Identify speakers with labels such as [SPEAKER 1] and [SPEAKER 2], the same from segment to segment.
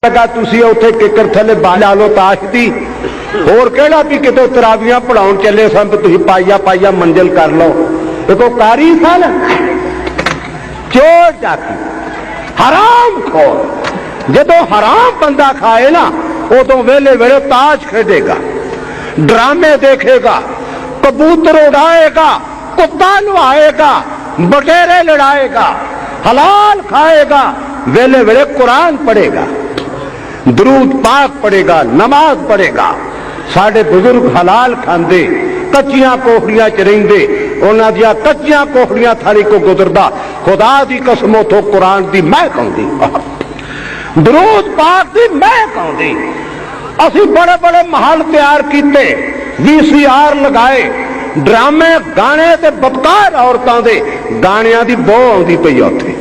[SPEAKER 1] लगा तुसी उत्थे किकर थले ला लो ताश दी होर केड़ा भी कितों तरावियां पढ़ाउण चले सन तुसी पाइया पाइया मंजिल कर लो। देखो कारी सन चोर डाकी हराम खोर जदों हराम बंदा खाए ना उदों वेले वेले ताश खेडेगा, ड्रामे देखेगा, कबूतर उड़ाएगा, कुत्ता नुआएगा, बटेरे लड़ाएगा, हलाल खाएगा, वेले वेले कुरान पढ़ेगा, दरूद पाक पढ़ेगा, नमाज पढ़ेगा। साडे बुजुर्ग हलाल खांदे, कच्चियां कोखड़ियां च रहिंदे, उन्हां दियां कच्चियां कोखड़ियां थारी को गुजरदा खुदा दी कसम उथों कुरान दी महक आउंदी, दरूद पाक दी महक आउंदी। असीं बड़े बड़े महल तैयार कीते, VCR लगाए, ड्रामे गाने ते बदकार औरतां दे गाणियां दी बो आउंदी पई उत्थे।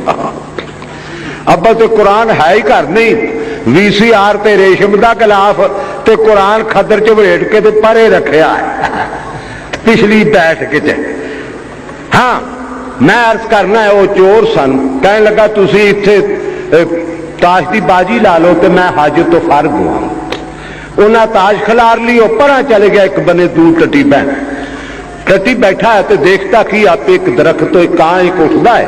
[SPEAKER 1] अब्बल ते कुरान है ही घर नहीं, VCR ते रेशम दा गिलाफ ते कुरान खदर च वड़ेट के ते परे रखिया है पिछली बैठक च। हाँ मैं अर्ज करना है वो चोर सन, कहने लगा तुसी इत्थे ताश की बाजी ला लो तो मैं हाजत तो फारग हुआ। उन्हें ताश खिलार ली, परा चले गया एक बने दूर टट्टी बैठा है तो देखता कि आप एक दरख्त तो कां एक उठता है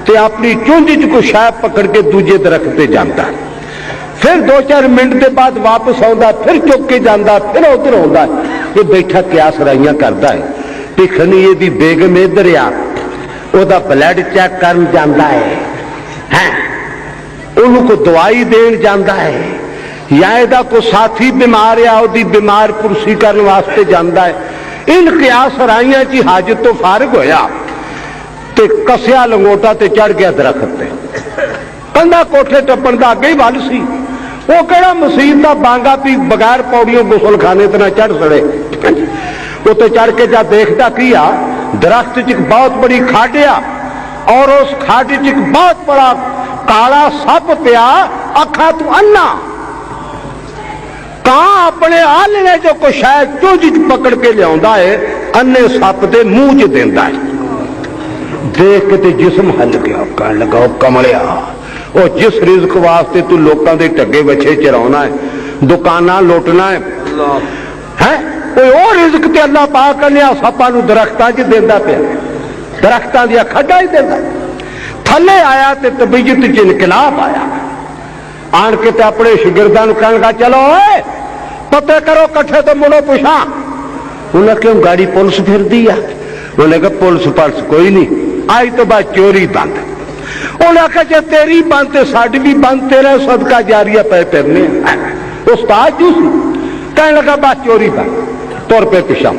[SPEAKER 1] तो अपनी चुंझ च कोई शायद पकड़ के दूजे दरख्त पे जाता, फिर 2-4 मिनट के बाद वापस आता, फिर चुक के जाता, फिर उधर आता। ये बैठा क्या सराइयां करता है, भिखनी ये बेगम इधर आ, ओदा ब्लड चेक कर जाता है, उन्होंने को दवाई देन जाता है, या एदा कोई साथी बीमार आ ओदी बीमार पुरसी करने वास्ते जाता है। इन क्या सराइयां च हाजत तो फारग होया ते कसिया लंगोटा ते चढ़ गया दरख्त ते, कंधा कोठे टप्पण दा अगे ही वल सी, वो केड़ा मसीत दा बांगा भी बगैर पौड़ियों गुसल खाने ते ना चढ़ सड़े। उत्ते चढ़ के जा देखता की आ दरख्त च एक बहुत बड़ी खाड आ और उस खाड च एक बहुत बड़ा काला सप पिया, अखा तू अन्ना कां अपने आलने जो कोई शायद चुंझ पकड़ के लिया है, अन्ने सप के मुंह च देंदा है। देख के जिसम हल गया, कहने लगा कमलिया वो जिस रिज्क वास्ते तू लोगों के टगे बछे चराना है, दुकाना लुटना है कोई और रिज्क ते अल्लाह पाक करने सपां नूं दरख्तां च देंदा पिया, दरख्तां दी खड्डां ही देंदा। थले आया तो तबीयत च इनकलाब आया, आन के ते अपने शिगिरदां नूं कहण लगा चलो ओए पते करो कट्ठे तो मुड़ो पुछा। उन्हें क्यों गाड़ी पुलिस फिरदी आ, उन्हें कहा पुलिस पल्स कोई नहीं, आई तो बाद चोरी बंद। उन्हें आखिया जे तेरी बंद तो साडी भी बंद, तेरा सदका जारिया पे फिरने। उस्ताद जी कहने लगा बस चोरी बंद, तुर पे पिछा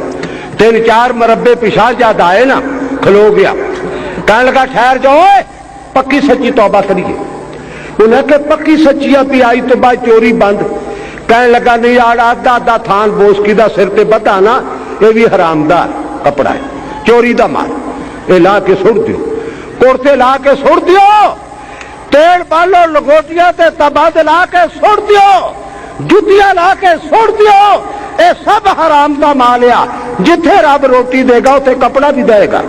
[SPEAKER 1] 3-4 मरबे पिछा जद आए ना खलो गया, कहने लगा ठहर जाओ पक्की सच्ची तौबा करिए। उन्हें कहा पक्की सच्ची भी आई तो बाद चोरी बंद। कहने लगा नहीं यार आधा थान बोसकी दा सिर ते बता ना, ये भी हरामदार कपड़ा है, चोरी दा माल, ये ला के सुट दियो, कुर्ते ला के सुट दियो, तेल बालो लंगोटिया ते तबाद ला के सुट दियो, जुतियां ला के सुट दियो, ये सब हराम दा माल आ। जिथे रब रोटी देगा उथे कपड़ा भी देगा,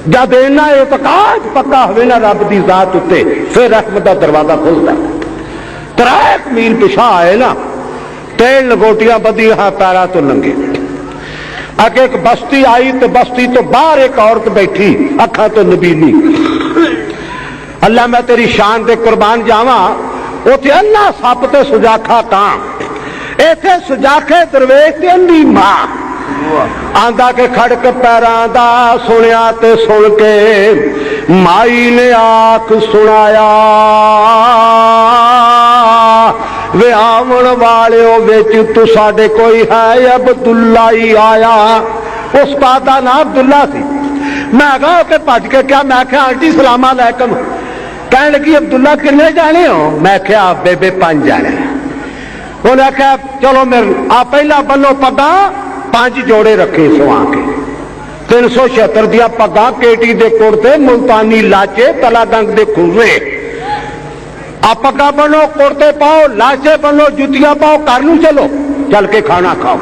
[SPEAKER 1] जब देना एतकाद पक्का होवे ना रब की जात उत्ते, फिर रहमत का दरवाजा खुलता। 3 मील पिछा आए ना, तेल लंगोटियां बदी हाँ पैरा तो लंघे, अगे एक बस्ती आई तो बस्ती तो बाहर एक औरत बैठी, अखा तो नबीनी। अल्लाह मैं तेरी शान दे कुर्बान जावा, उथे अन्ना सप ते सुजाखा कां, इथे सुजाखे दरवेश ते अन्नी मां। आंदा के खड़क पैरां दा सुनिया ते सुन के माई ने आख सुनाया, वे आवन वाले विच तू साडे कोई है, अब्दुल्ला ही आया। उस बात का नाम अब्दुल्ला सी। मैं कहा के भज के क्या, मैं क्या आंटी सलामा अलैकुम। कहने लगी अब्दुल्ला किन्ने जाने हो, मैं क्या बेबे 5 जाने। उन्हें आख्या चलो मेरे आ पहला बनो पगा 5 जोड़े रखे सवा के, 376 दिया पगा, केटी दे कुर्ते, मुल्तानी लाचे, तलागंग दे खुर्रे, आ पगा बनो, कुर्ते पाओ, लाचे बनो, जुतियां पाओ, घर नूं चलो, चल के खाना खाओ।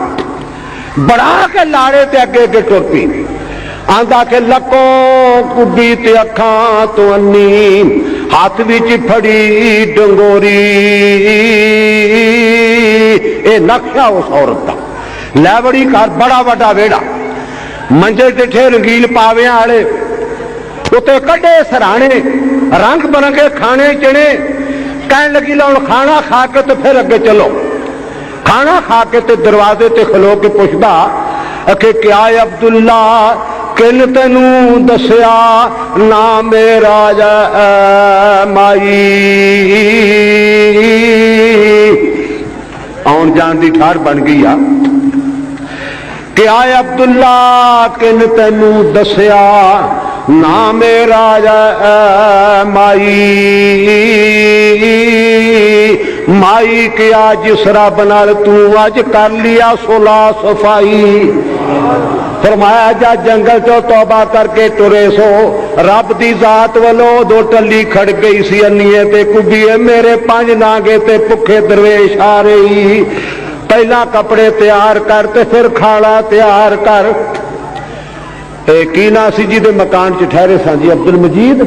[SPEAKER 1] बढ़ा के लाड़े ते अगे अगे टुर पी। आंदा के लको कुबी ते अखां तो अन्नी, हाथ विच फड़ी डंगोरी, ये नक्शा उस औरत का। लैवड़ी घर बड़ा वड्डा वेड़ा, मंजे डिठे रंगील पावियां वाले, उत्ते कड्डे सराणे, रंग बिरंगे खाने चने। कहन लगी लो हुण खाना खा के तो फिर अगे चलो। खाना खा के ते दरवाजे ते खलो के पुछदा कि क्या अब्दुल्ला किन तेनू दसिया ना मेरा माई। आउण जान दी ठार बन गई आ। क्या अब्दुल्ला किन तेनू दसिया ना मेरा माई। माई क्या जिस रब नाल तू अज कर लिया सुला सफाई। फरमाया जा जंगल चो तौबा करके टुरे सो, रब दी जात वालों दो टली खड़ गई सी अन्नीए ते कुबीए, मेरे 5 नागे ते भुखे दरवेश आ रही। पहला कपड़े तैयार कर ते फिर खाना तैयार कर। की ना सी जी दे मकान च ठहरे सा जी? अब्दुल मजीद,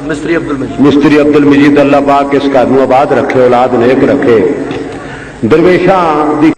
[SPEAKER 1] मिस्त्री अब्दुल मजीद। मिस्त्री अब्दुल मजीद, अल्लाह पाक इस घर नूं आबाद रखे, औलाद नेक रखे। दरवेशां दी